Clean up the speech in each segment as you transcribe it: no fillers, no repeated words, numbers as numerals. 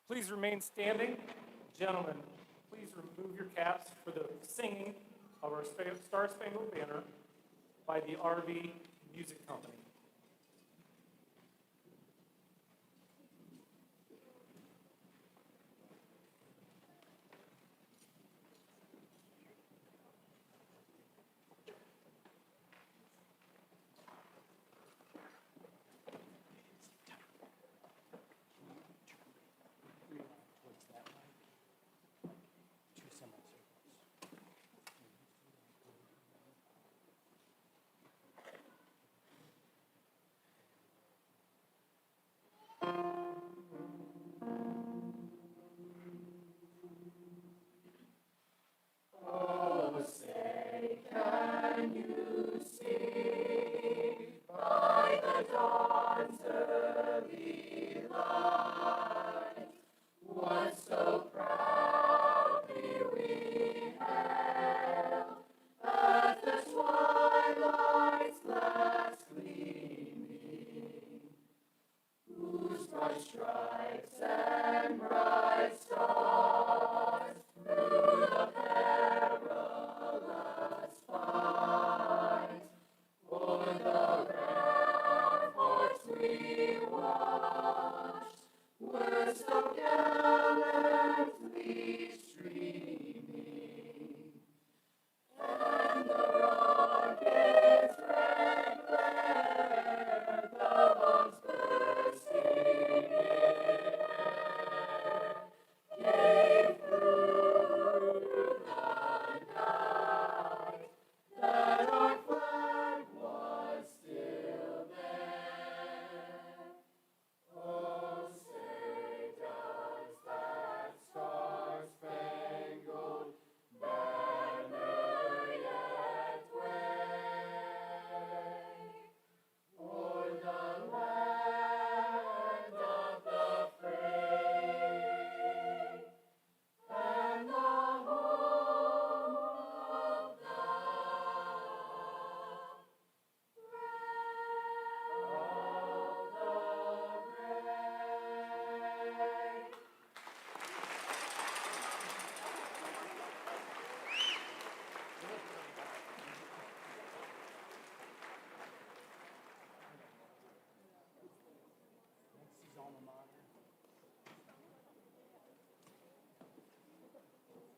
Please remain standing. Gentlemen, please remove your caps for the singing of our Star Spangled Banner by the RV Music Company.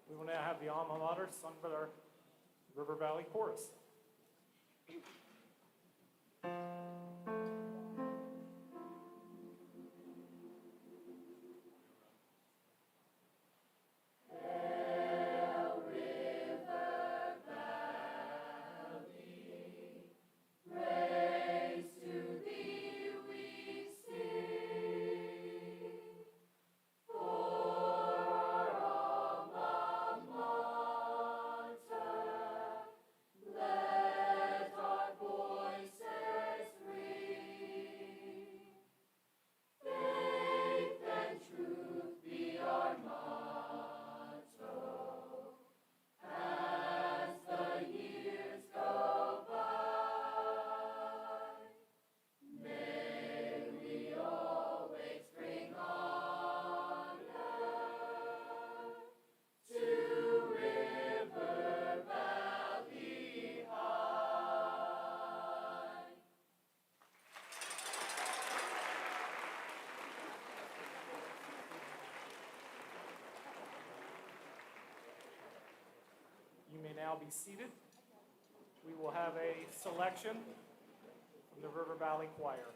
We will now have the alma mater sung by our River Valley Chorus. You may now be seated. We will have a selection from the River Valley Choir.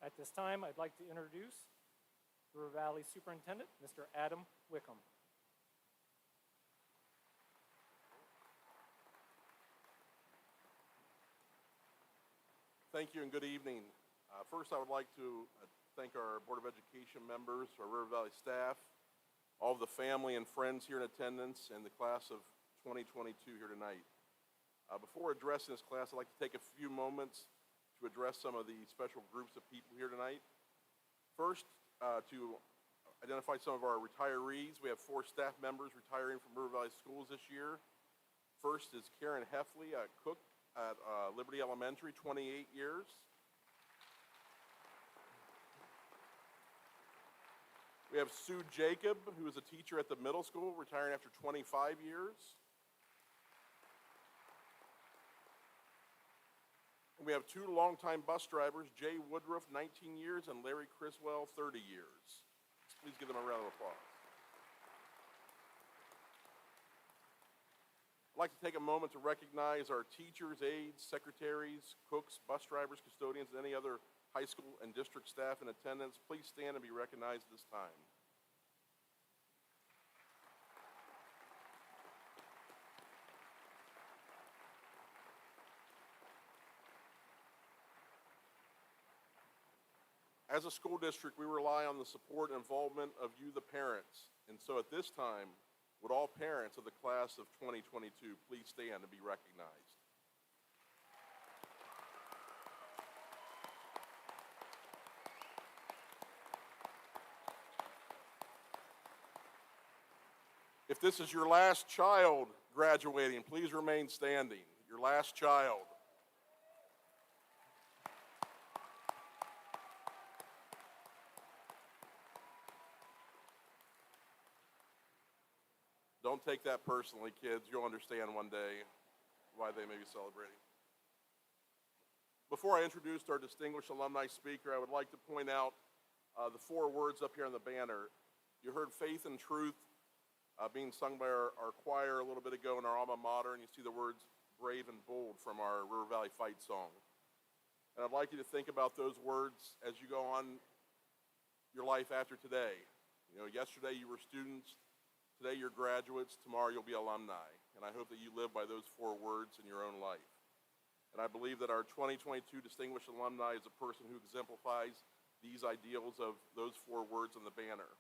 At this time, I'd like to introduce River Valley Superintendent, Mr. Adam Wickham. Thank you and good evening. First, I would like to thank our Board of Education members, our River Valley staff, all of the family and friends here in attendance, and the class of 2022 here tonight. Before addressing this class, I'd like to take a few moments to address some of the special groups of people here tonight. First, to identify some of our retirees. We have 4 staff members retiring from River Valley Schools this year. First is Karen Heffley, a cook at Liberty Elementary, 28 years. We have Sue Jacob, who is a teacher at the middle school, retiring after 25 years. We have 2 longtime bus drivers, Jay Woodruff, 19 years, and Larry Criswell, 30 years. Please give them a round of applause. I'd like to take a moment to recognize our teachers, aides, secretaries, cooks, bus drivers, custodians, and any other high school and district staff in attendance. Please stand and be recognized at this time. As a school district, we rely on the support and involvement of you, the parents. And so at this time, would all parents of the class of 2022 please stand and be recognized? If this is your last child graduating, please remain standing. Your last child. Don't take that personally, kids. You'll understand one day why they may be celebrating. Before I introduce our distinguished alumni speaker, I would like to point out the 4 words up here on the banner. You heard Faith and Truth being sung by our choir a little bit ago in our alma mater, and you see the words brave and bold from our River Valley Fight song. And I'd like you to think about those words as you go on your life after today. You know, yesterday you were students, today you're graduates, tomorrow you'll be alumni. And I hope that you live by those 4 words in your own life. And I believe that our 2022 Distinguished Alumni is a person who exemplifies these ideals of those 4 words on the banner.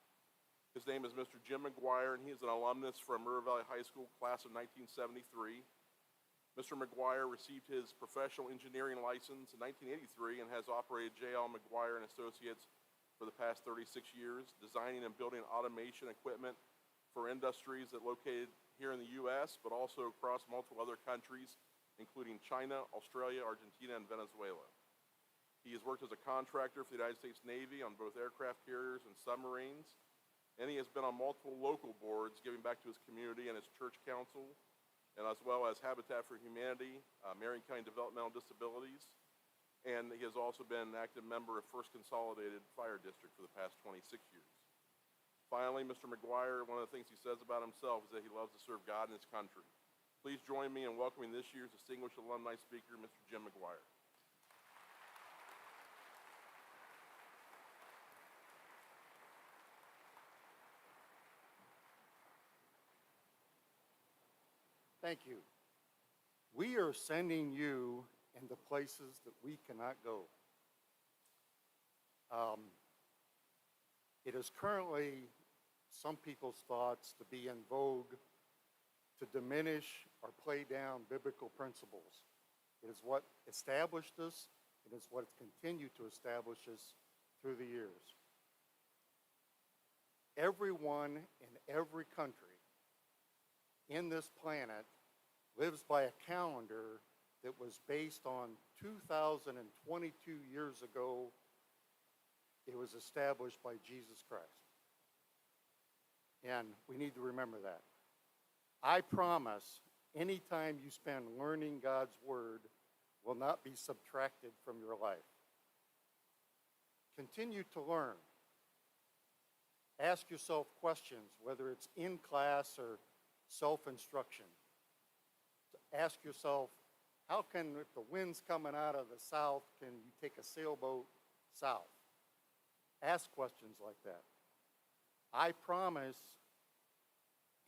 His name is Mr. Jim McGuire, and he is an alumnus from River Valley High School, class of 1973. Mr. McGuire received his professional engineering license in 1983 and has operated J.L. McGuire and Associates for the past 36 years, designing and building automation equipment for industries that located here in the U.S., but also across multiple other countries, including China, Australia, Argentina, and Venezuela. He has worked as a contractor for the United States Navy on both aircraft carriers and submarines, and he has been on multiple local boards, giving back to his community and his church council, and as well as Habitat for Humanity, Marion County Developmental Disabilities, and he has also been an active member of First Consolidated Fire District for the past 26 years. Finally, Mr. McGuire, one of the things he says about himself is that he loves to serve God and his country. Please join me in welcoming this year's Distinguished Alumni Speaker, Mr. Jim McGuire. Thank you. We are sending you into places that we cannot go. It is currently some people's thoughts to be in vogue to diminish or play down biblical principles. It is what established us. It is what has continued to establish us through the years. Everyone in every country in this planet lives by a calendar that was based on 2022 years ago. It was established by Jesus Christ. And we need to remember that. I promise, anytime you spend learning God's word will not be subtracted from your life. Continue to learn. Ask yourself questions, whether it's in class or self-instruction. Ask yourself, how can, if the wind's coming out of the south, can you take a sailboat south? Ask questions like that. I promise,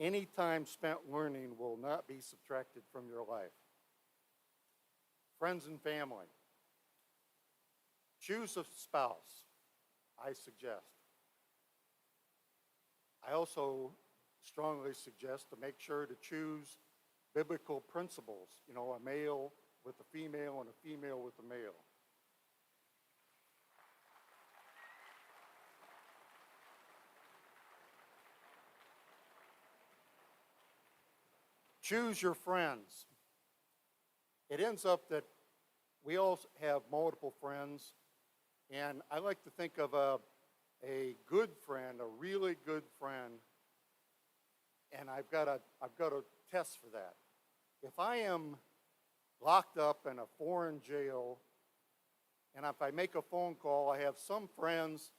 any time spent learning will not be subtracted from your life. Friends and family, choose a spouse, I suggest. I also strongly suggest to make sure to choose biblical principles, you know, a male with a female and a female with a male. Choose your friends. It ends up that we all have multiple friends, and I like to think of a good friend, a really good friend, and I've got a test for that. If I am locked up in a foreign jail, and if I make a phone call, I have some friends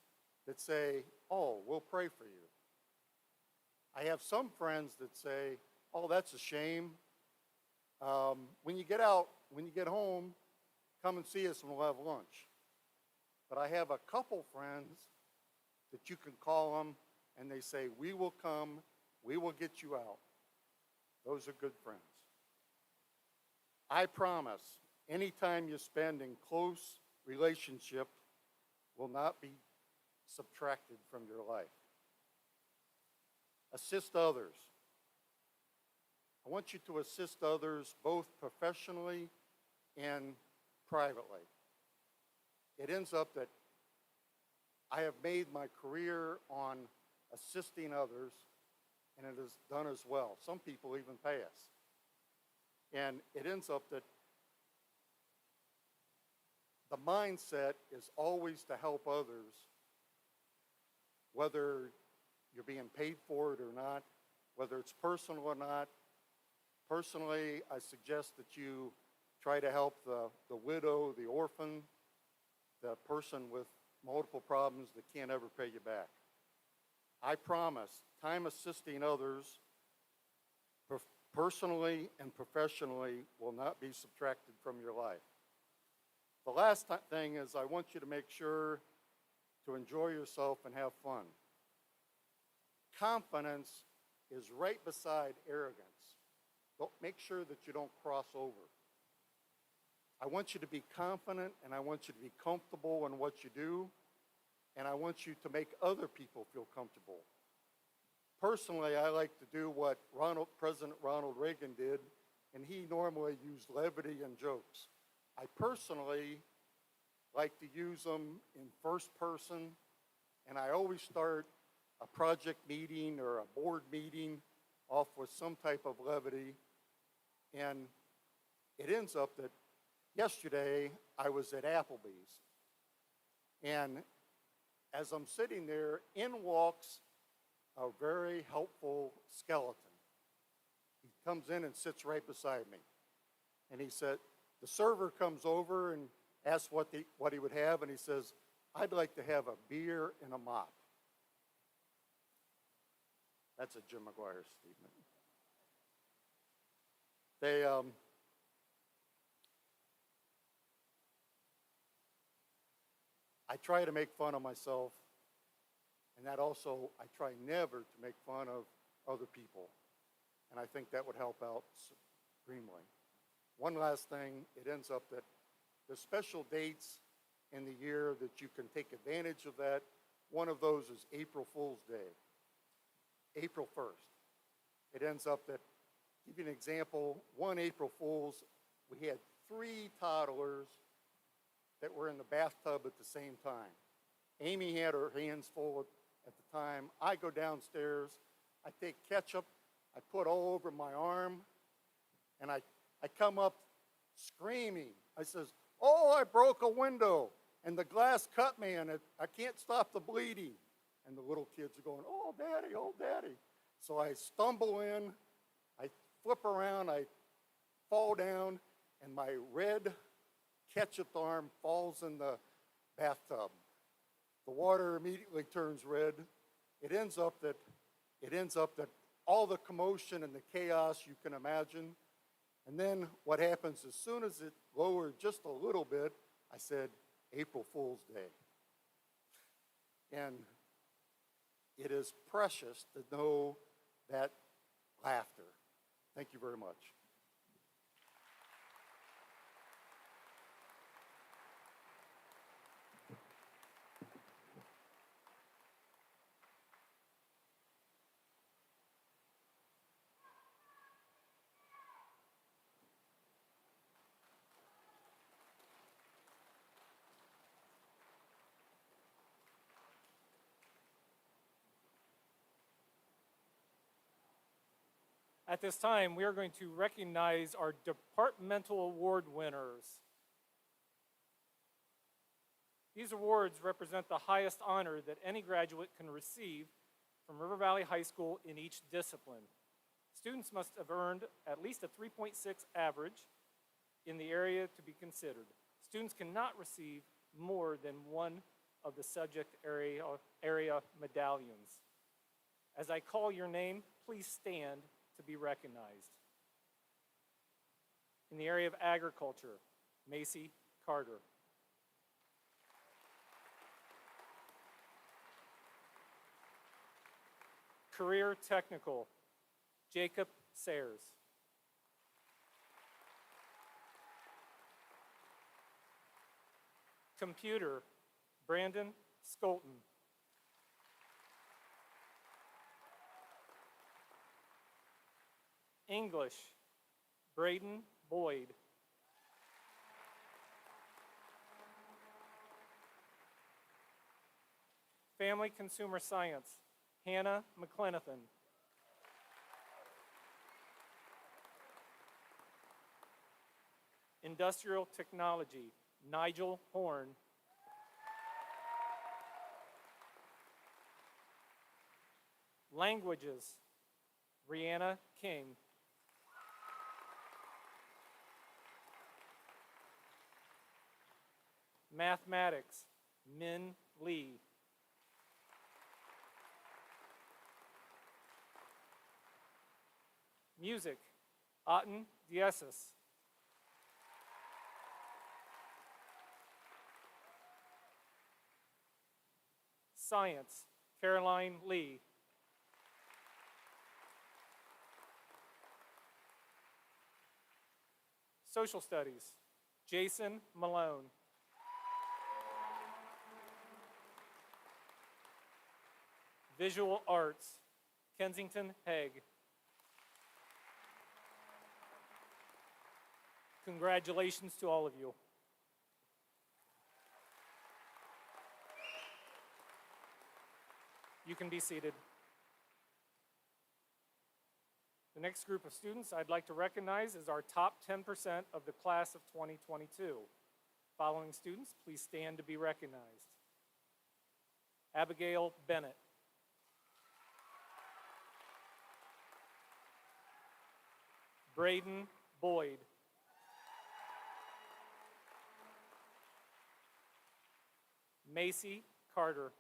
that say, "Oh, we'll pray for you." I have some friends that say, "Oh, that's a shame. When you get out, when you get home, come and see us and we'll have lunch." But I have a couple friends that you can call them and they say, "We will come, we will get you out." Those are good friends. I promise, anytime you spend in close relationship will not be subtracted from your life. Assist others. I want you to assist others both professionally and privately. It ends up that I have made my career on assisting others, and it is done as well. Some people even pay us. And it ends up that the mindset is always to help others, whether you're being paid for it or not, whether it's personal or not. Personally, I suggest that you try to help the widow, the orphan, the person with multiple problems that can't ever pay you back. I promise, time assisting others, personally and professionally, will not be subtracted from your life. The last thing is I want you to make sure to enjoy yourself and have fun. Confidence is right beside arrogance. Don't make sure that you don't cross over. I want you to be confident, and I want you to be comfortable in what you do, and I want you to make other people feel comfortable. Personally, I like to do what President Ronald Reagan did, and he normally used levity and jokes. I personally like to use them in first person, and I always start a project meeting or a board meeting off with some type of levity, and it ends up that yesterday I was at Applebee's, and as I'm sitting there, in walks a very helpful skeleton. He comes in and sits right beside me, and he said, the server comes over and asks what he would have, and he says, I'd like to have a beer and a mop. That's a Jim McGuire statement. I try to make fun of myself, and that also, I try never to make fun of other people. And I think that would help out supremely. One last thing, it ends up that there's special dates in the year that you can take advantage of that. One of those is April Fool's Day, April 1st. It ends up that, give you an example, one April Fool's, we had 3 toddlers that were in the bathtub at the same time. Amy had her hands full at the time. I go downstairs, I take ketchup, I put all over my arm, and I come up screaming. I says, oh, I broke a window, and the glass cut me, and I can't stop the bleeding. And the little kids are going, oh, Daddy, oh, Daddy. So I stumble in, I flip around, I fall down, and my red ketchup arm falls in the bathtub. The water immediately turns red. It ends up that all the commotion and the chaos you can imagine. And then what happens, as soon as it lowered just a little bit, I said, April Fool's Day. And it is precious to know that laughter. Thank you very much. At this time, we are going to recognize our departmental award winners. These awards represent the highest honor that any graduate can receive from River Valley High School in each discipline. Students must have earned at least a 3.6 average in the area to be considered. Students cannot receive more than one of the subject area medallions. As I call your name, please stand to be recognized. In the area of agriculture, Macy Carter. Career technical, Jacob Sayers. Computer, Brandon Skolton. English, Braden Boyd. Family Consumer Science, Hannah McClenathan. Industrial Technology, Nigel Horn. Languages, Rihanna King. Mathematics, Min Lee. Music, Aten Diesis. Science, Caroline Lee. Social Studies, Jason Malone. Visual Arts, Kensington Haig. Congratulations to all of you. You can be seated. The next group of students I'd like to recognize is our top 10% of the class of 2022. Following students, please stand to be recognized. Abigail Bennett. Braden Boyd. Macy Carter.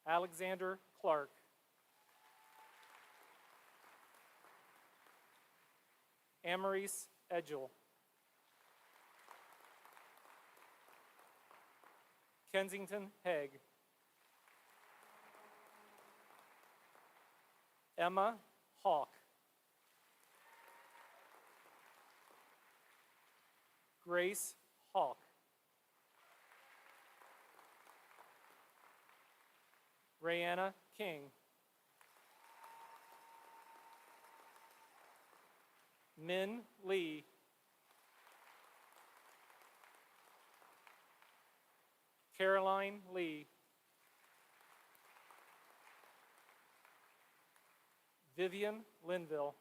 Alexander Clark. Amaris Edgel. Kensington Haig. Emma Hawk. Grace Hawk. Rayanna King. Min Lee. Caroline Lee. Vivian Linville.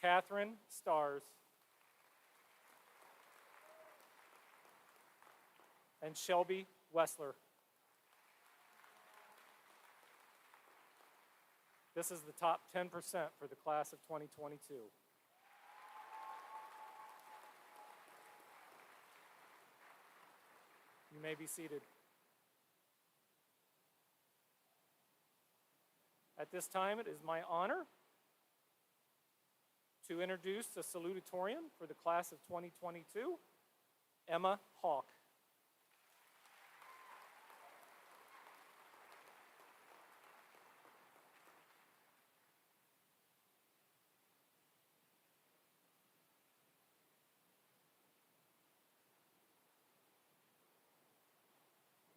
Catherine Stars. And Shelby Wessler. This is the top 10% for the class of 2022. You may be seated. At this time, it is my honor to introduce the salutatorian for the class of 2022, Emma Hawk.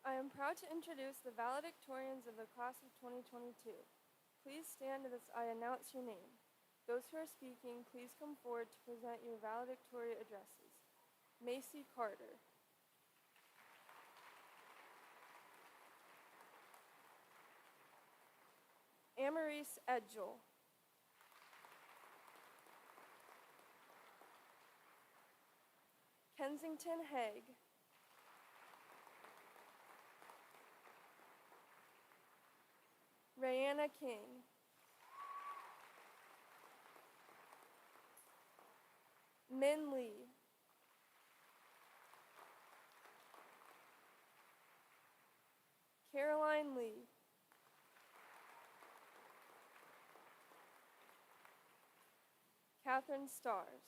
I am proud to introduce the valedictorians of the class of 2022. Please stand as I announce your name. Those who are speaking, please come forward to present your valedictory addresses. Macy Carter. Amaris Edgel. Kensington Haig. Rayanna King. Min Lee. Caroline Lee. Catherine Stars.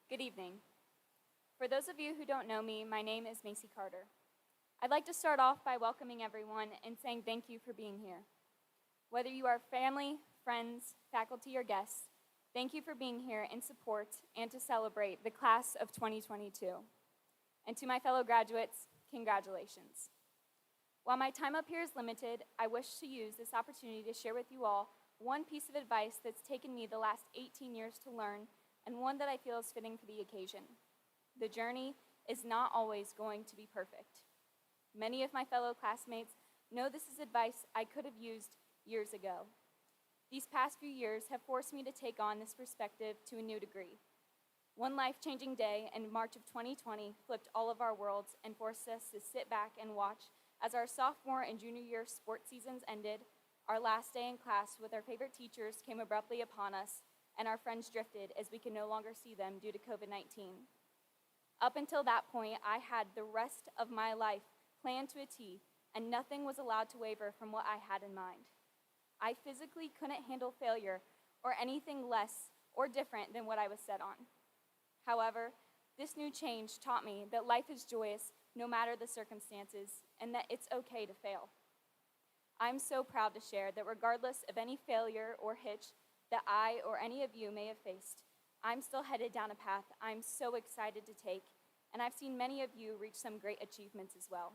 Good evening. For those of you who don't know me, my name is Macy Carter. I'd like to start off by welcoming everyone and saying thank you for being here. Whether you are family, friends, faculty, or guests, thank you for being here in support and to celebrate the class of 2022. And to my fellow graduates, congratulations. While my time up here is limited, I wish to use this opportunity to share with you all one piece of advice that's taken me the last 18 years to learn and one that I feel is fitting for the occasion. The journey is not always going to be perfect. Many of my fellow classmates know this is advice I could have used years ago. These past few years have forced me to take on this perspective to a new degree. One life-changing day in March of 2020 flipped all of our worlds and forced us to sit back and watch as our sophomore and junior year sports seasons ended, our last day in class with our favorite teachers came abruptly upon us, and our friends drifted as we could no longer see them due to COVID-19. Up until that point, I had the rest of my life planned to a T, and nothing was allowed to waver from what I had in mind. I physically couldn't handle failure or anything less or different than what I was set on. However, this new change taught me that life is joyous no matter the circumstances and that it's okay to fail. I'm so proud to share that regardless of any failure or hitch that I or any of you may have faced, I'm still headed down a path I'm so excited to take, and I've seen many of you reach some great achievements as well.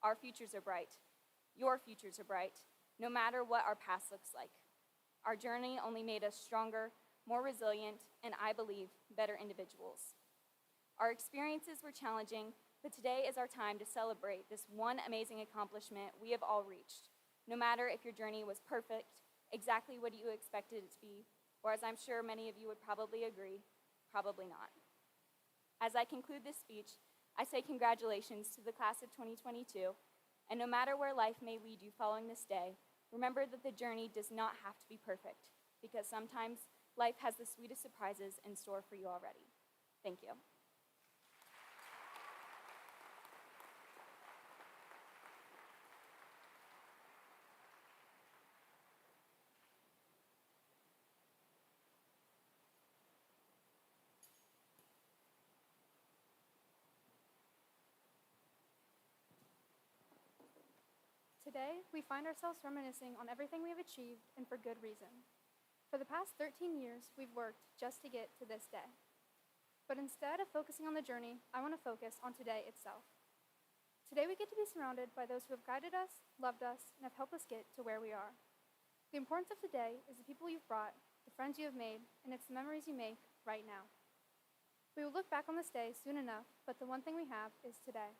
Our futures are bright. Your futures are bright, no matter what our past looks like. Our journey only made us stronger, more resilient, and I believe, better individuals. Our experiences were challenging, but today is our time to celebrate this one amazing accomplishment we have all reached, no matter if your journey was perfect, exactly what you expected it to be, or as I'm sure many of you would probably agree, probably not. As I conclude this speech, I say congratulations to the class of 2022, and no matter where life may lead you following this day, remember that the journey does not have to be perfect, because sometimes life has the sweetest surprises in store for you already. Thank you. Today, we find ourselves reminiscing on everything we have achieved, and for good reason. For the past 13 years, we've worked just to get to this day. But instead of focusing on the journey, I want to focus on today itself. Today, we get to be surrounded by those who have guided us, loved us, and have helped us get to where we are. The importance of today is the people you've brought, the friends you have made, and it's the memories you make right now. We will look back on this day soon enough, but the one thing we have is today.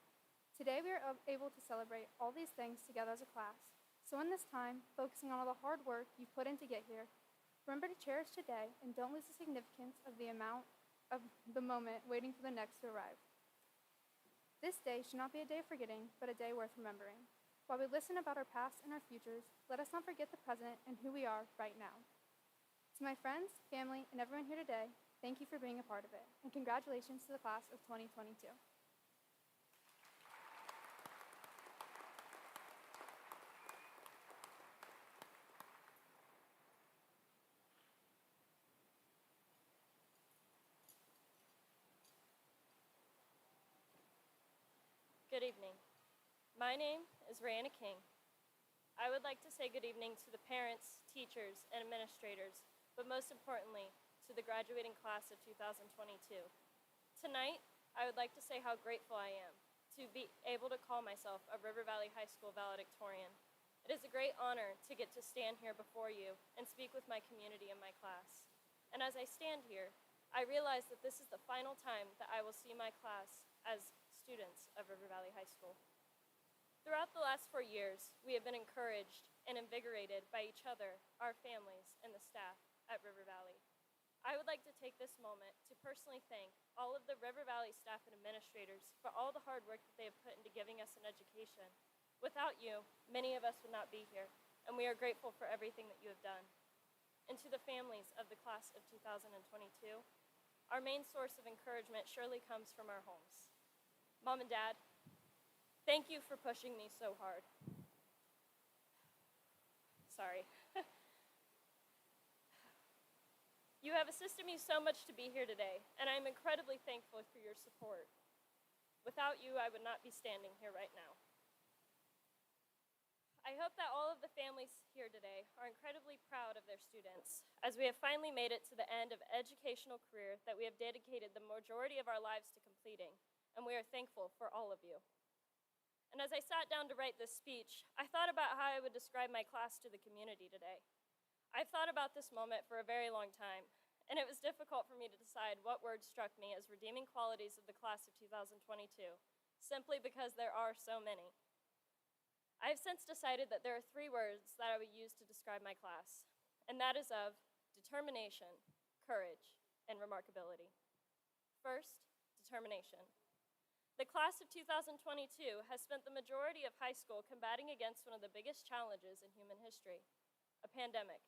Today, we are able to celebrate all these things together as a class. So in this time, focusing on all the hard work you've put in to get here, remember to cherish today and don't lose the significance of the moment waiting for the next to arrive. This day should not be a day of forgetting, but a day worth remembering. While we listen about our past and our futures, let us not forget the present and who we are right now. To my friends, family, and everyone here today, thank you for being a part of it, and congratulations to the class of 2022. Good evening. My name is Rayanna King. I would like to say good evening to the parents, teachers, and administrators, but most importantly, to the graduating class of 2022. Tonight, I would like to say how grateful I am to be able to call myself a River Valley High School valedictorian. It is a great honor to get to stand here before you and speak with my community and my class. And as I stand here, I realize that this is the final time that I will see my class as students of River Valley High School. Throughout the last 4 years, we have been encouraged and invigorated by each other, our families, and the staff at River Valley. I would like to take this moment to personally thank all of the River Valley staff and administrators for all the hard work that they have put into giving us an education. Without you, many of us would not be here, and we are grateful for everything that you have done. And to the families of the class of 2022, our main source of encouragement surely comes from our homes. Mom and Dad, thank you for pushing me so hard. Sorry. You have assisted me so much to be here today, and I am incredibly thankful for your support. Without you, I would not be standing here right now. I hope that all of the families here today are incredibly proud of their students, as we have finally made it to the end of an educational career that we have dedicated the majority of our lives to completing, and we are thankful for all of you. And as I sat down to write this speech, I thought about how I would describe my class to the community today. I've thought about this moment for a very long time, and it was difficult for me to decide what words struck me as redeeming qualities of the class of 2022, simply because there are so many. I have since decided that there are 3 words that I would use to describe my class, and that is of determination, courage, and remarkability. First, determination. The class of 2022 has spent the majority of high school combating against one of the biggest challenges in human history, a pandemic.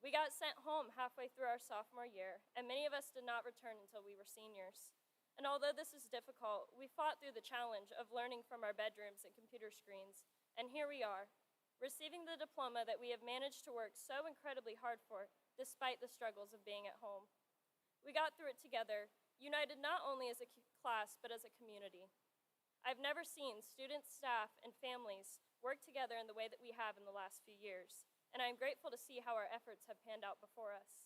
We got sent home halfway through our sophomore year, and many of us did not return until we were seniors. And although this is difficult, we fought through the challenge of learning from our bedrooms and computer screens. And here we are, receiving the diploma that we have managed to work so incredibly hard for, despite the struggles of being at home. We got through it together, united not only as a class, but as a community. I've never seen students, staff, and families work together in the way that we have in the last few years, and I'm grateful to see how our efforts have panned out before us.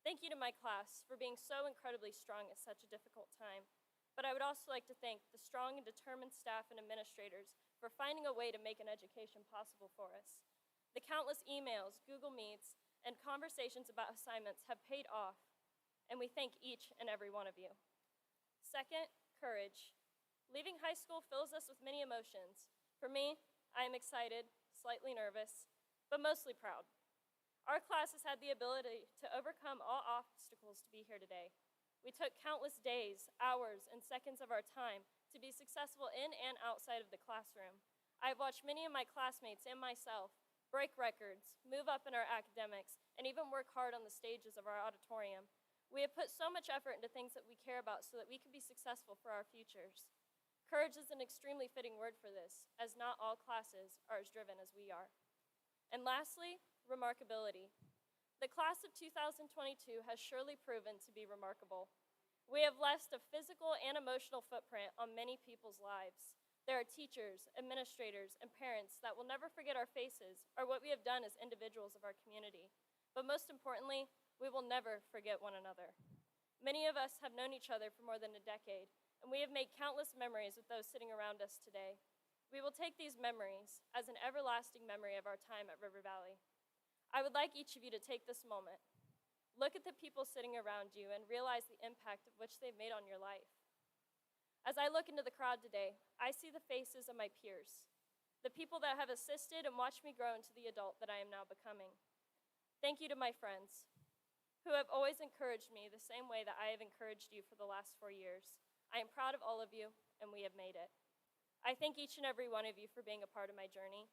Thank you to my class for being so incredibly strong at such a difficult time, but I would also like to thank the strong and determined staff and administrators for finding a way to make an education possible for us. The countless emails, Google Meets, and conversations about assignments have paid off, and we thank each and every one of you. Second, courage. Leaving high school fills us with many emotions. For me, I am excited, slightly nervous, but mostly proud. Our class has had the ability to overcome all obstacles to be here today. We took countless days, hours, and seconds of our time to be successful in and outside of the classroom. I have watched many of my classmates and myself break records, move up in our academics, and even work hard on the stages of our auditorium. We have put so much effort into things that we care about so that we can be successful for our futures. Courage is an extremely fitting word for this, as not all classes are as driven as we are. And lastly, remarkability. The class of 2022 has surely proven to be remarkable. We have left a physical and emotional footprint on many people's lives. There are teachers, administrators, and parents that will never forget our faces or what we have done as individuals of our community. But most importantly, we will never forget one another. Many of us have known each other for more than a decade, and we have made countless memories with those sitting around us today. We will take these memories as an everlasting memory of our time at River Valley. I would like each of you to take this moment, look at the people sitting around you, and realize the impact of which they've made on your life. As I look into the crowd today, I see the faces of my peers, the people that have assisted and watched me grow into the adult that I am now becoming. Thank you to my friends, who have always encouraged me the same way that I have encouraged you for the last 4 years. I am proud of all of you, and we have made it. I thank each and every one of you for being a part of my journey.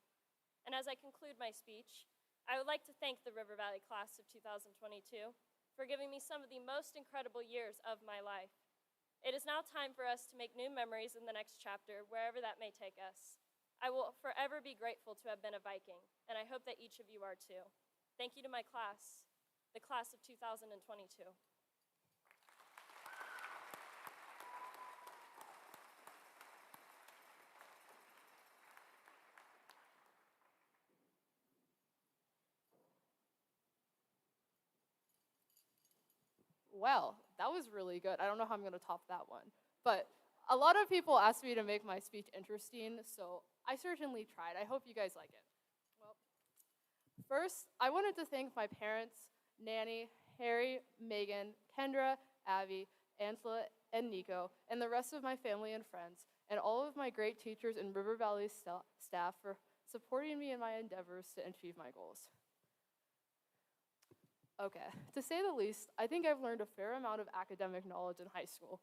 And as I conclude my speech, I would like to thank the River Valley class of 2022 for giving me some of the most incredible years of my life. It is now time for us to make new memories in the next chapter, wherever that may take us. I will forever be grateful to have been a Viking, and I hope that each of you are too. Thank you to my class, the class of 2022. Well, that was really good. I don't know how I'm going to top that one. But a lot of people asked me to make my speech interesting, so I certainly tried. I hope you guys like it. Well, first, I wanted to thank my parents, Nanny, Harry, Megan, Kendra, Abby, Angela, and Nico, and the rest of my family and friends, and all of my great teachers and River Valley staff for supporting me in my endeavors to achieve my goals. Okay, to say the least, I think I've learned a fair amount of academic knowledge in high school,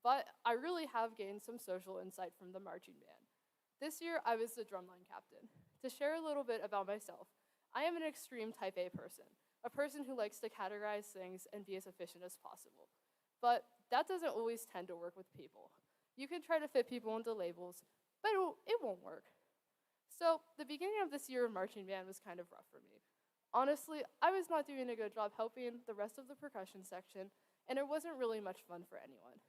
but I really have gained some social insight from the marching band. This year, I was the drumline captain. To share a little bit about myself, I am an extreme type A person, a person who likes to categorize things and be as efficient as possible. But that doesn't always tend to work with people. You can try to fit people into labels, but it won't work. So the beginning of this year of marching band was kind of rough for me. Honestly, I was not doing a good job helping the rest of the percussion section, and it wasn't really much fun for anyone.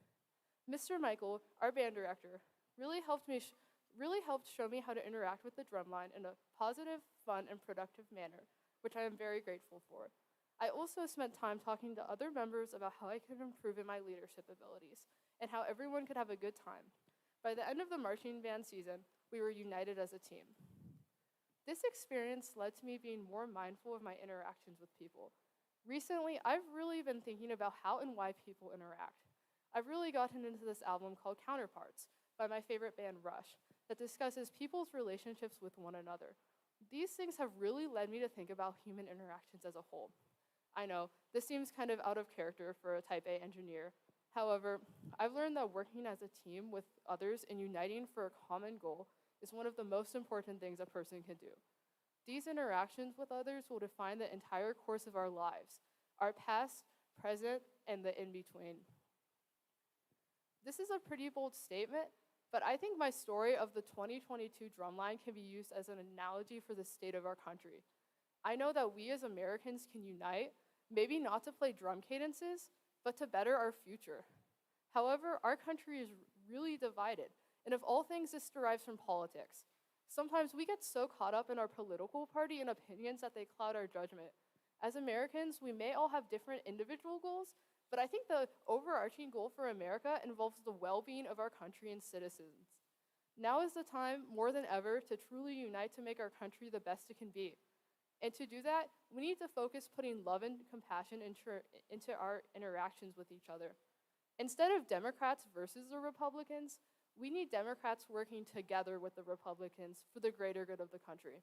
Mr. Michael, our band director, really helped show me how to interact with the drumline in a positive, fun, and productive manner, which I am very grateful for. I also spent time talking to other members about how I could improve in my leadership abilities, and how everyone could have a good time. By the end of the marching band season, we were united as a team. This experience led to me being more mindful of my interactions with people. Recently, I've really been thinking about how and why people interact. I've really gotten into this album called Counterparts by my favorite band, Rush, that discusses people's relationships with one another. These things have really led me to think about human interactions as a whole. I know, this seems kind of out of character for a type A engineer. However, I've learned that working as a team with others and uniting for a common goal is one of the most important things a person can do. These interactions with others will define the entire course of our lives, our past, present, and the in-between. This is a pretty bold statement, but I think my story of the 2022 drumline can be used as an analogy for the state of our country. I know that we as Americans can unite, maybe not to play drum cadences, but to better our future. However, our country is really divided, and of all things, this derives from politics. Sometimes we get so caught up in our political party and opinions that they cloud our judgment. As Americans, we may all have different individual goals, but I think the overarching goal for America involves the well-being of our country and citizens. Now is the time, more than ever, to truly unite to make our country the best it can be. And to do that, we need to focus putting love and compassion into our interactions with each other. Instead of Democrats versus the Republicans, we need Democrats working together with the Republicans for the greater good of the country.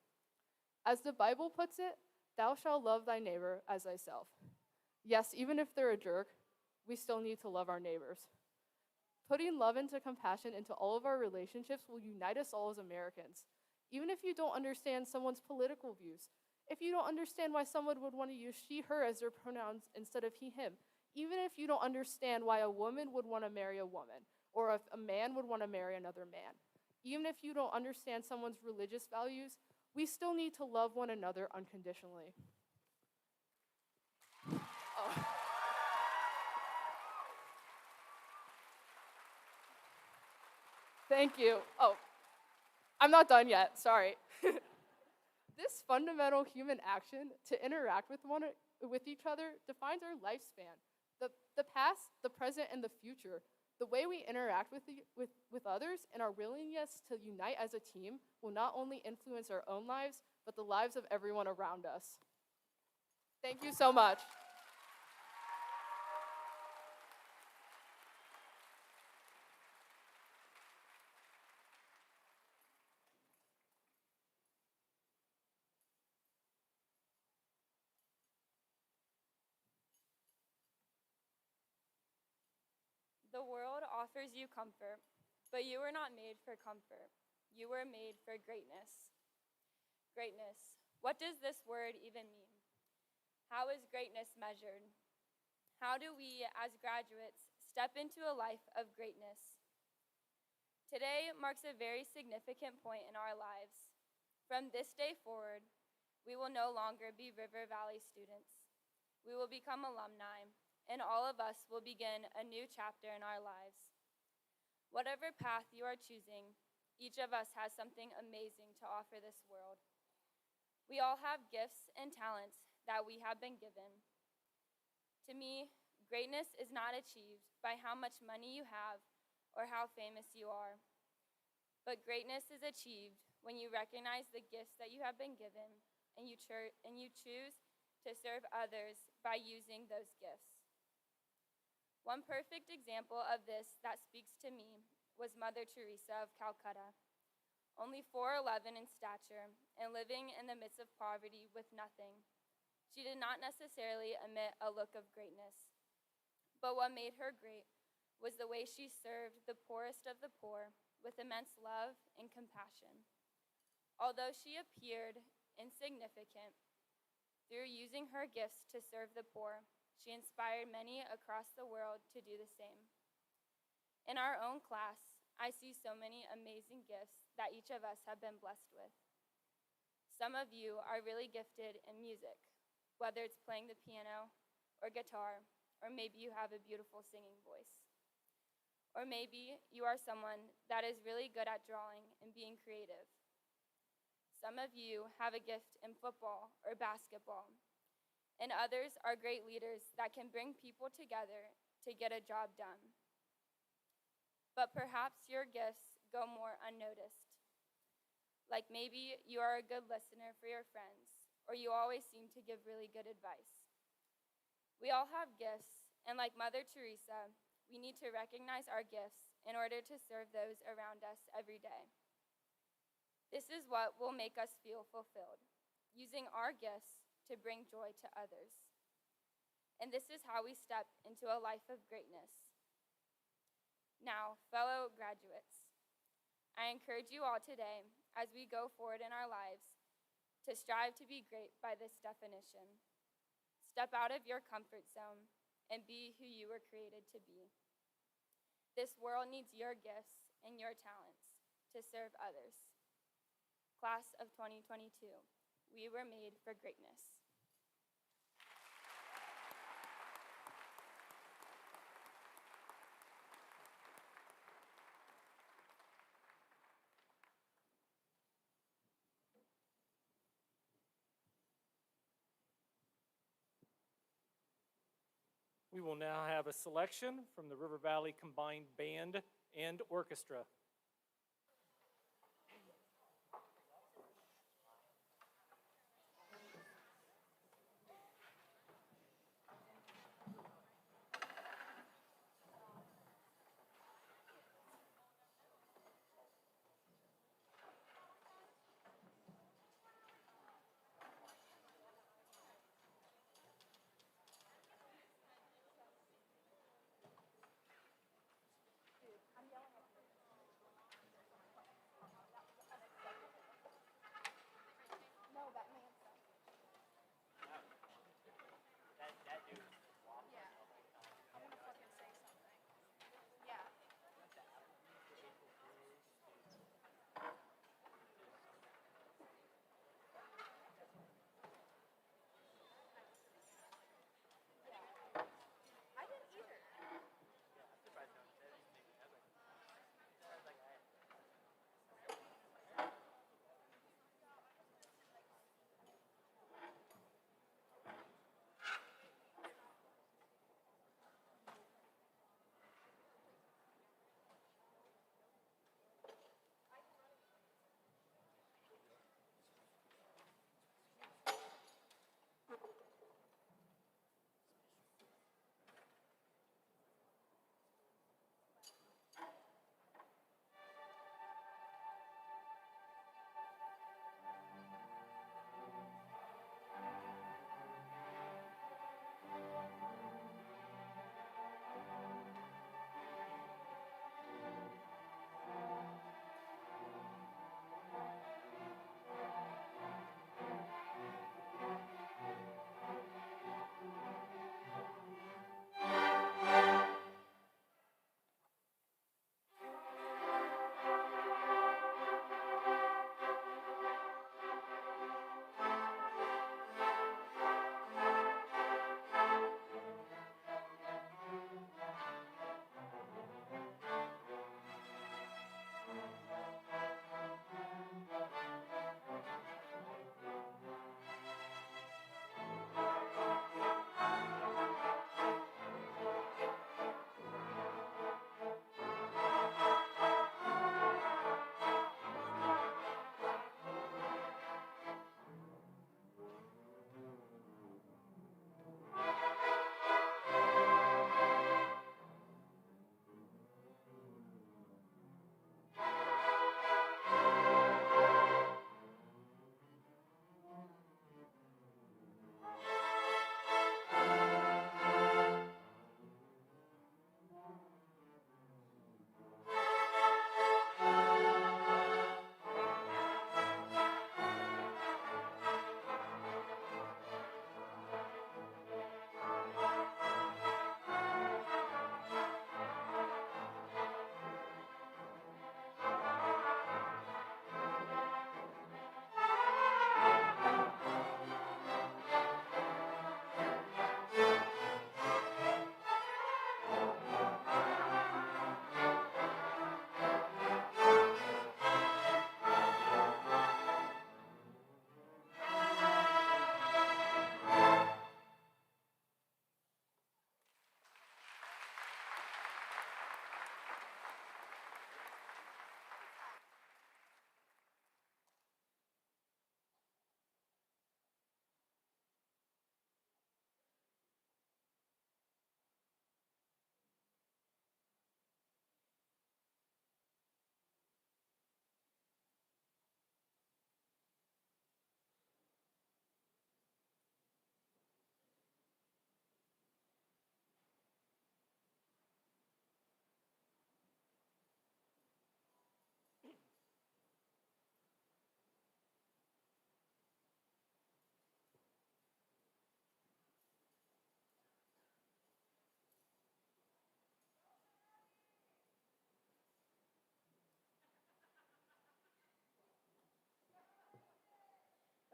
As the Bible puts it, thou shalt love thy neighbor as thyself. Yes, even if they're a jerk, we still need to love our neighbors. Putting love and compassion into all of our relationships will unite us all as Americans. Even if you don't understand someone's political views, if you don't understand why someone would want to use she, her as their pronouns instead of he, him, even if you don't understand why a woman would want to marry a woman, or if a man would want to marry another man, even if you don't understand someone's religious values, we still need to love one another unconditionally. Oh. Thank you. Oh, I'm not done yet, sorry. This fundamental human action to interact with each other defines our lifespan, the past, the present, and the future. The way we interact with others and our willingness to unite as a team will not only influence our own lives, but the lives of everyone around us. Thank you so much. The world offers you comfort, but you were not made for comfort. You were made for greatness. Greatness. What does this word even mean? How is greatness measured? How do we, as graduates, step into a life of greatness? Today marks a very significant point in our lives. From this day forward, we will no longer be River Valley students. We will become alumni, and all of us will begin a new chapter in our lives. Whatever path you are choosing, each of us has something amazing to offer this world. We all have gifts and talents that we have been given. To me, greatness is not achieved by how much money you have or how famous you are, but greatness is achieved when you recognize the gifts that you have been given and you choose to serve others by using those gifts. One perfect example of this that speaks to me was Mother Teresa of Calcutta. Only 4'11" in stature and living in the midst of poverty with nothing, she did not necessarily emit a look of greatness. But what made her great was the way she served the poorest of the poor with immense love and compassion. Although she appeared insignificant, through using her gifts to serve the poor, she inspired many across the world to do the same. In our own class, I see so many amazing gifts that each of us have been blessed with. Some of you are really gifted in music, whether it's playing the piano or guitar, or maybe you have a beautiful singing voice. Or maybe you are someone that is really good at drawing and being creative. Some of you have a gift in football or basketball, and others are great leaders that can bring people together to get a job done. But perhaps your gifts go more unnoticed. Like maybe you are a good listener for your friends, or you always seem to give really good advice. We all have gifts, and like Mother Teresa, we need to recognize our gifts in order to serve those around us every day. This is what will make us feel fulfilled, using our gifts to bring joy to others. And this is how we step into a life of greatness. Now, fellow graduates, I encourage you all today, as we go forward in our lives, to strive to be great by this definition. Step out of your comfort zone and be who you were created to be. This world needs your gifts and your talents to serve others. Class of 2022, we were made for greatness. We will now have a selection from the River Valley Combined Band and Orchestra.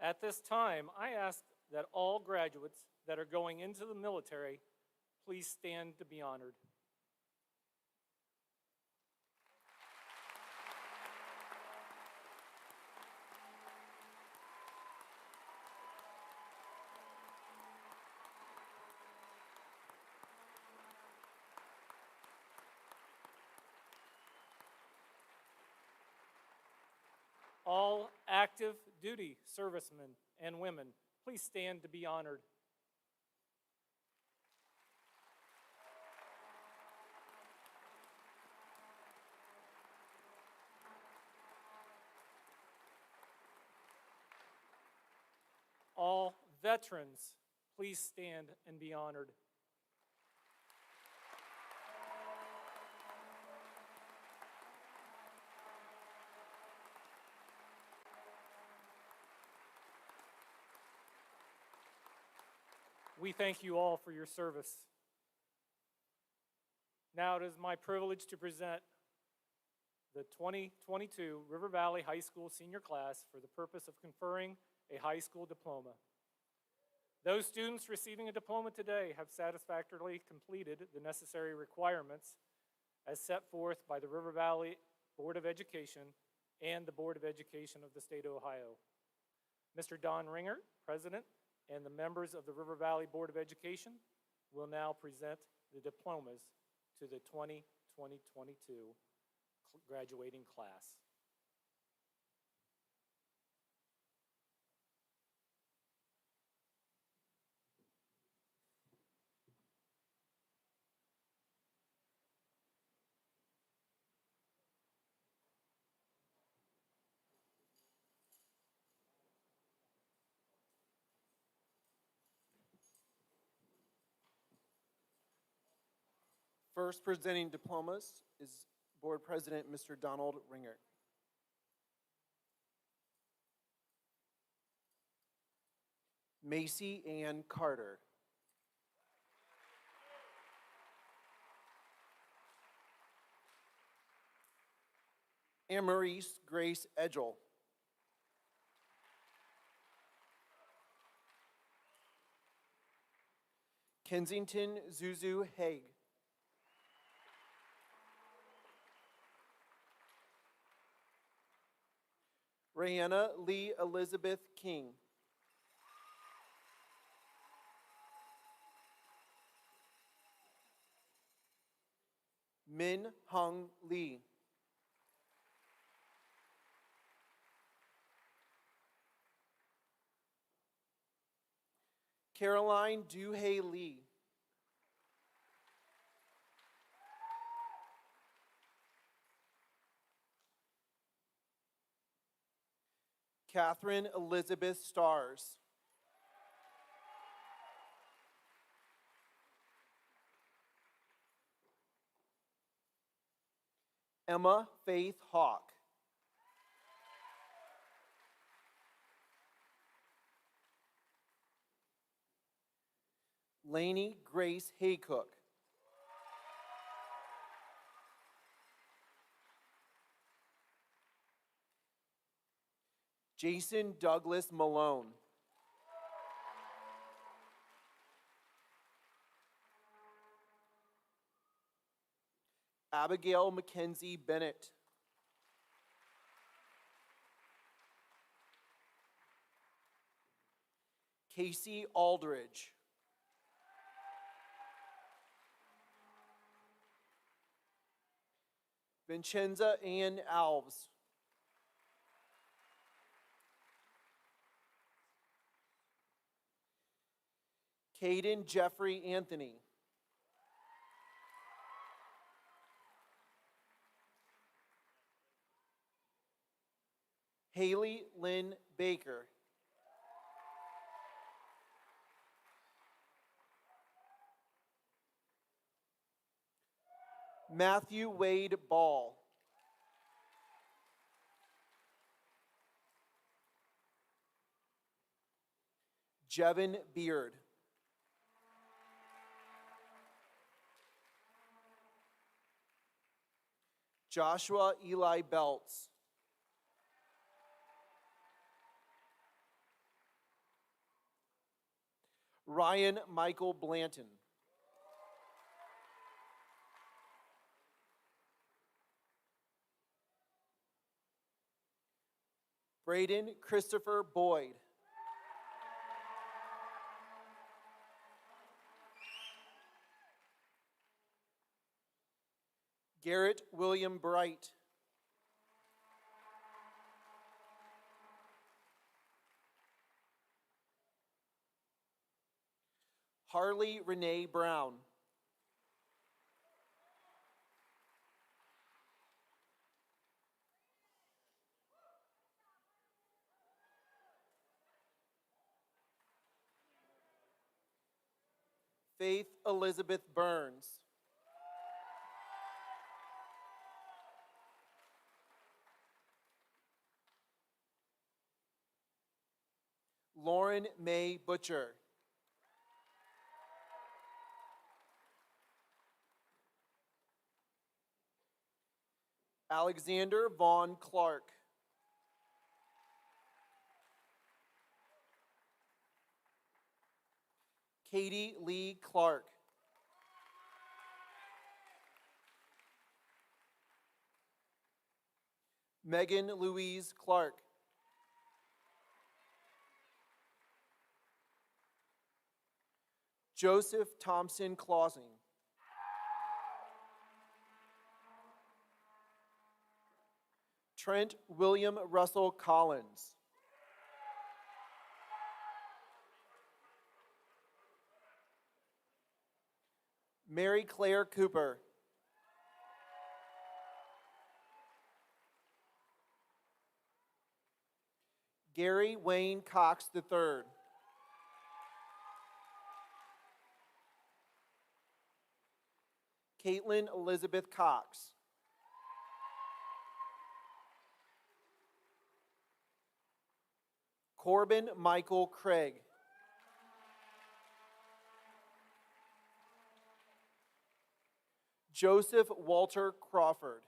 At this time, I ask that all graduates that are going into the military please stand to be honored. All active duty servicemen and women, please stand to be honored. All veterans, please stand and be honored. We thank you all for your service. Now it is my privilege to present the 2022 River Valley High School senior class for the purpose of conferring a high school diploma. Those students receiving a diploma today have satisfactorily completed the necessary requirements as set forth by the River Valley Board of Education and the Board of Education of the State of Ohio. Mr. Don Ringer, President, and the members of the River Valley Board of Education will now present the diplomas to the 2022 graduating class. First presenting diplomas is Board President Mr. Donald Ringer. Macy Ann Carter. Amarise Grace Edgel. Kensington Zuzu Haig. Rayanna Lee Elizabeth King. Min Hung Lee. Caroline Duhay Lee. Catherine Elizabeth Stars. Emma Faith Hawk. Lainey Grace Haycook. Jason Douglas Malone. Abigail Mackenzie Bennett. Casey Aldridge. Vincenza Ann Alves. Caden Jeffrey Anthony. Haley Lynn Baker. Matthew Wade Ball. Jevin Beard. Joshua Eli Belts. Ryan Michael Blanton. Braden Christopher Boyd. Garrett William Bright. Harley Renee Brown. Faith Elizabeth Burns. Lauren May Butcher. Alexander Vaughn Clark. Katie Lee Clark. Megan Louise Clark. Joseph Thompson Clausing. Trent William Russell Collins. Mary Claire Cooper. Gary Wayne Cox III. Caitlin Elizabeth Cox. Corbin Michael Craig. Joseph Walter Crawford.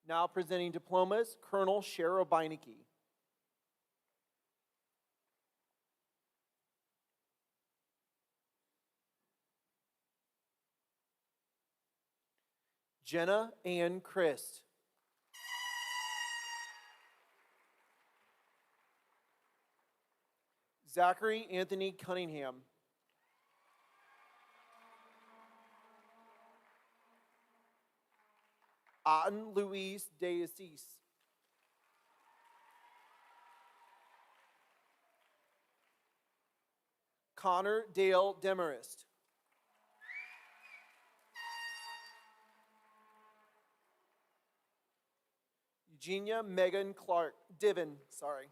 Now presenting diplomas, Colonel Cheryl Beinecke. Jenna Ann Christ. Zachary Anthony Cunningham. Otten Louise DeAssis. Connor Dale Demarest. Eugenia Megan Clark, Divin, sorry.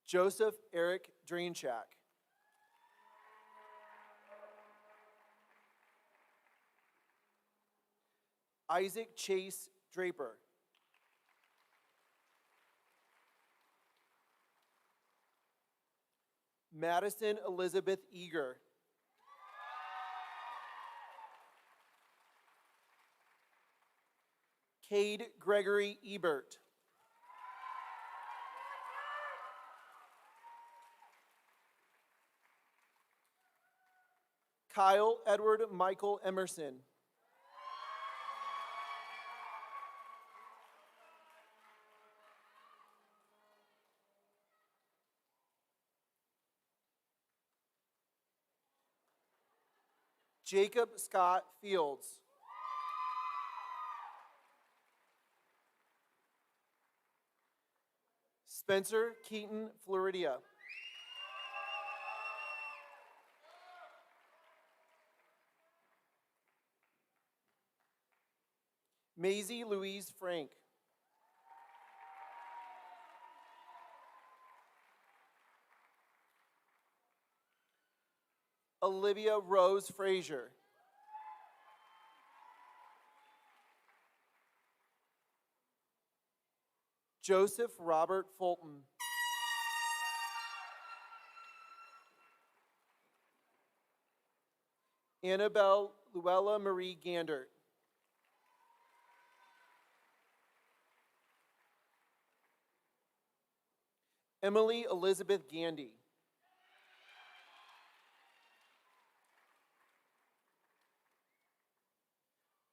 Joseph Eric Drainchak. Isaac Chase Draper. Madison Elizabeth Eager. Cade Gregory Ebert. Kyle Edward Michael Emerson. Jacob Scott Fields. Spencer Keaton Floridia. Maisie Louise Frank. Olivia Rose Frazier. Joseph Robert Fulton. Annabelle Luella Marie Gandert. Emily Elizabeth Gandy.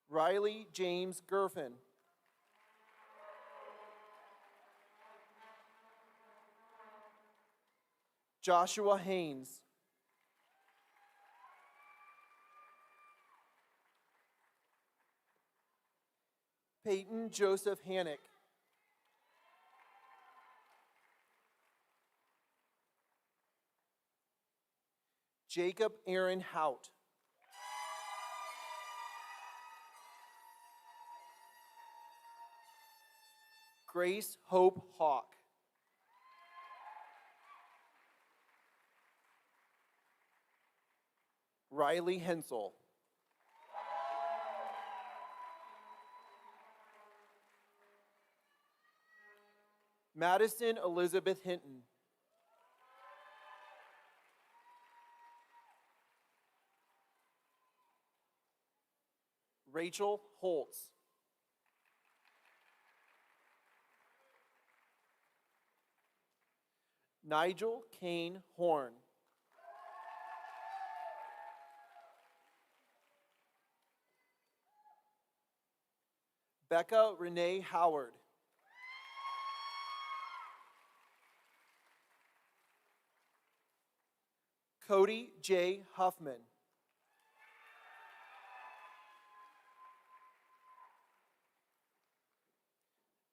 Riley James Gerfin. Joshua Haynes. Peyton Joseph Hannick. Jacob Aaron Hout. Grace Hope Hawk. Riley Hensel. Madison Elizabeth Hinton. Rachel Holtz. Nigel Kane Horn. Becca Renee Howard. Cody J. Huffman.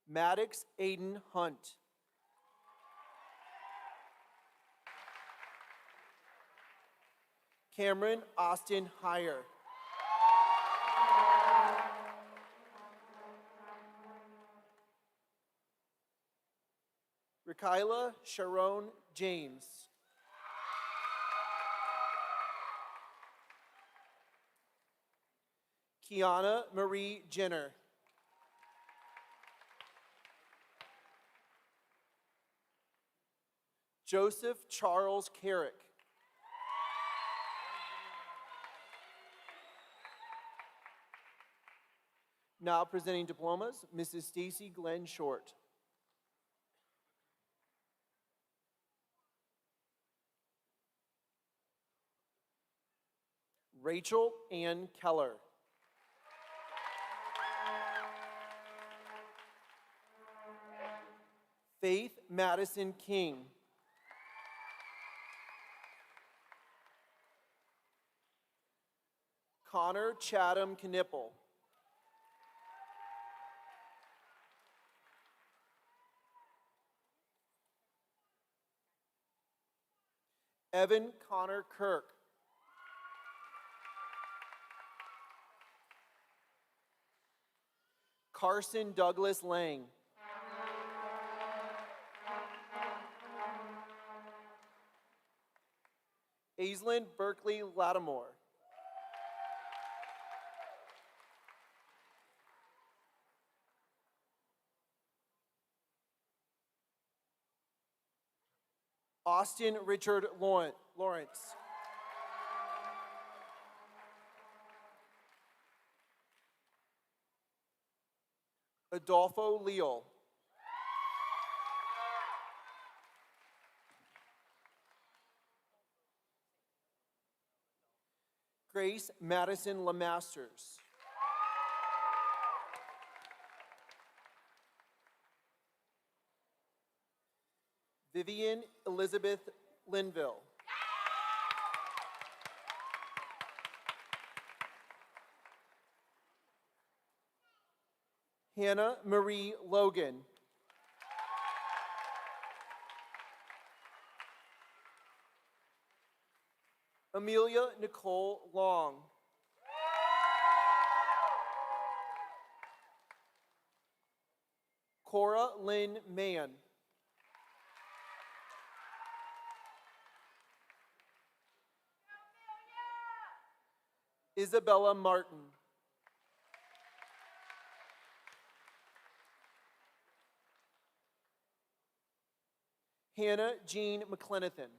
Maddox Aiden Hunt. Cameron Austin Heyer. Rikaila Sharon James. Kiana Marie Jenner. Joseph Charles Carrick. Now presenting diplomas, Mrs. Stacy Glenn Short. Rachel Ann Keller. Faith Madison King. Connor Chatham Knipple. Evan Connor Kirk. Carson Douglas Lang. Aislinn Berkeley Lattimore. Austin Richard Lawrence. Adolfo Leal. Grace Madison LeMasters. Vivian Elizabeth Linville. Hannah Marie Logan. Amelia Nicole Long. Cora Lynn Mann. Isabella Martin. Hannah Jean McClenathan.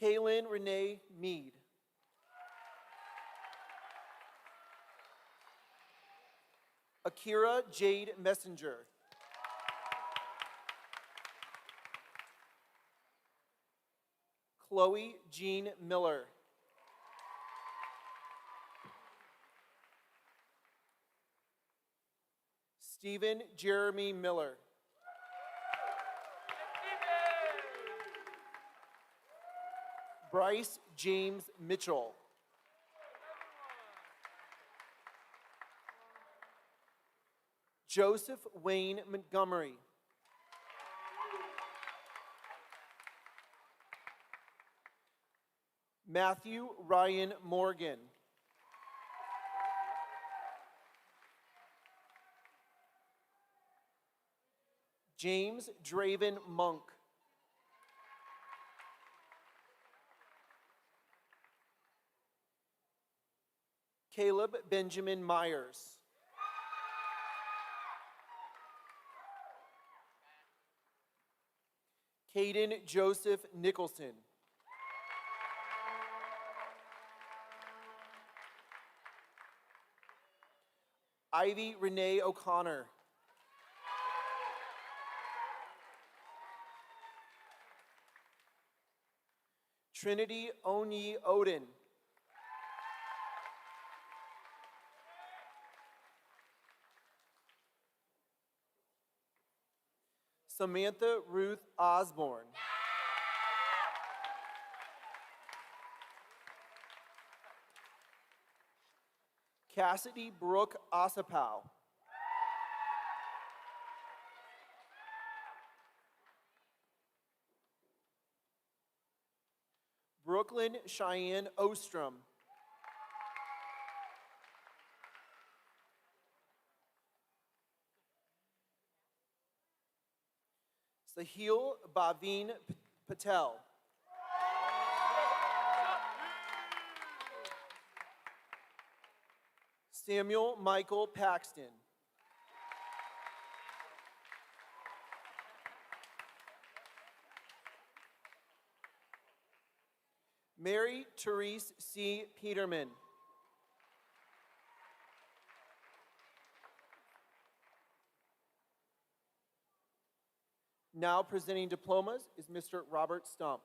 Kaylin Renee Mead. Akira Jade Messenger. Chloe Jean Miller. Stephen Jeremy Miller. Bryce James Mitchell. Joseph Wayne Montgomery. Matthew Ryan Morgan. James Draven Monk. Caleb Benjamin Myers. Caden Joseph Nicholson. Ivy Renee O'Connor. Trinity Onyi Odin. Samantha Ruth Osborne. Cassidy Brooke Osapow. Brooklyn Cheyenne Ostrom. Sahil Bhavin Patel. Samuel Michael Paxton. Mary Therese C. Peterman. Now presenting diplomas is Mr. Robert Stump.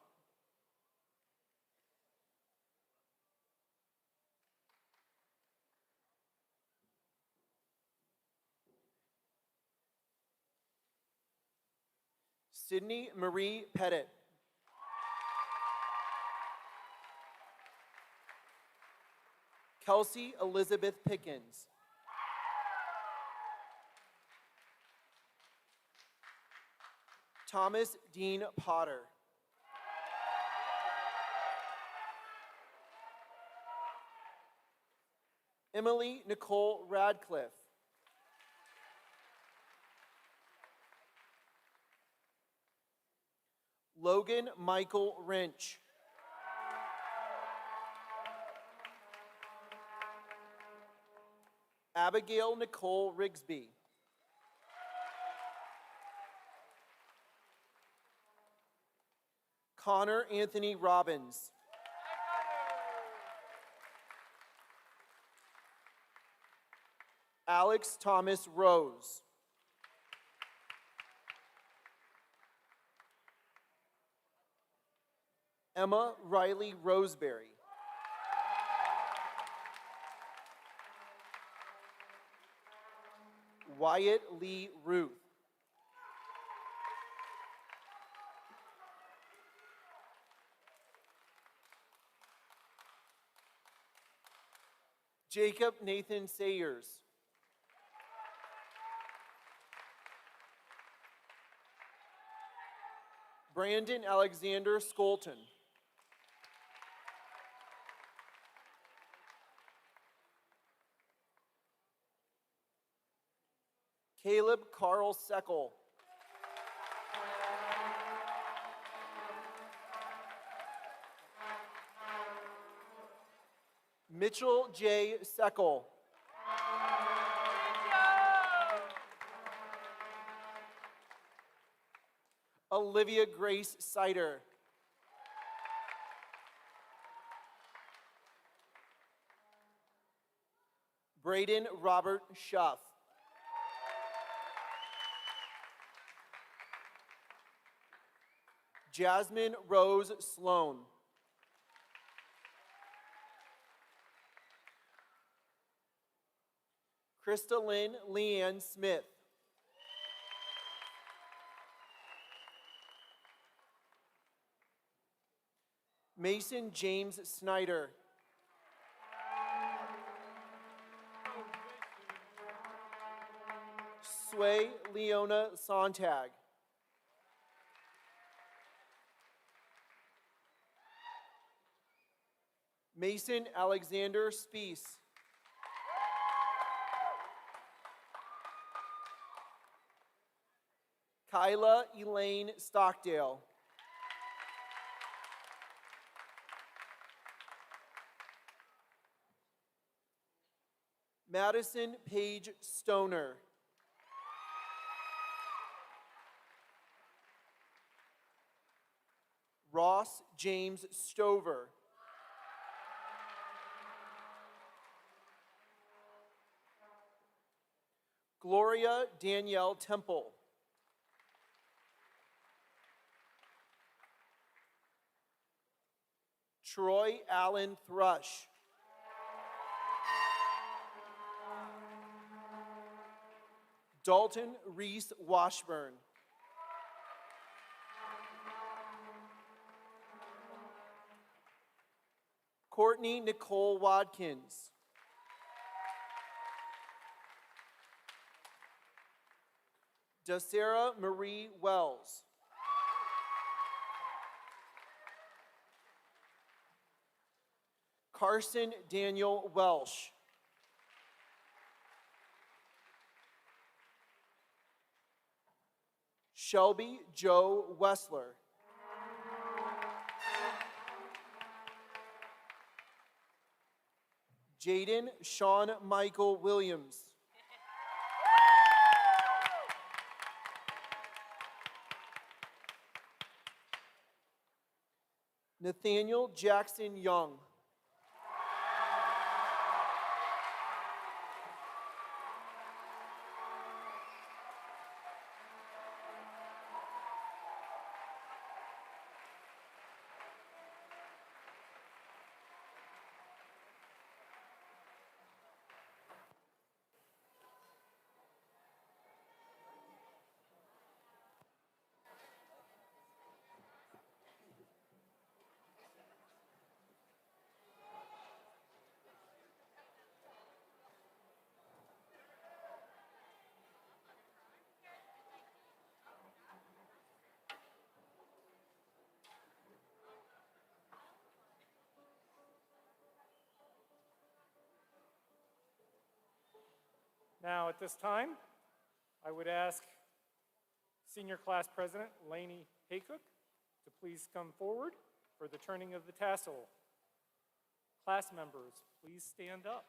Sydney Marie Pettit. Kelsey Elizabeth Pickens. Thomas Dean Potter. Emily Nicole Radcliffe. Logan Michael Wrench. Abigail Nicole Rigsby. Connor Anthony Robbins. Alex Thomas Rose. Emma Riley Roseberry. Wyatt Lee Ruth. Jacob Nathan Sayers. Brandon Alexander Skolton. Caleb Carl Seckel. Mitchell J. Seckel. Olivia Grace Sider. Braden Robert Schuff. Jasmine Rose Sloan. Krista Lynn Leanne Smith. Mason James Snyder. Sway Leona Sontag. Mason Alexander Spees. Kyla Elaine Stockdale. Madison Paige Stoner. Ross James Stover. Gloria Danielle Temple. Troy Allen Thrush. Dalton Reese Washburn. Courtney Nicole Watkins. Dasera Marie Wells. Carson Daniel Welsh. Shelby Joe Wessler. Jaden Sean Michael Williams. Nathaniel Jackson Young. Now, at this time, I would ask Senior Class President Lainey Haycock to please come forward for the turning of the tassel. Class members, please stand up.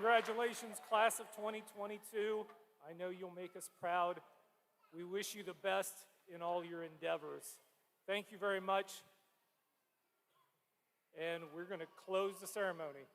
Congratulations, class of 2022. I know you'll make us proud. We wish you the best in all your endeavors. Thank you very much. And we're going to close the ceremony.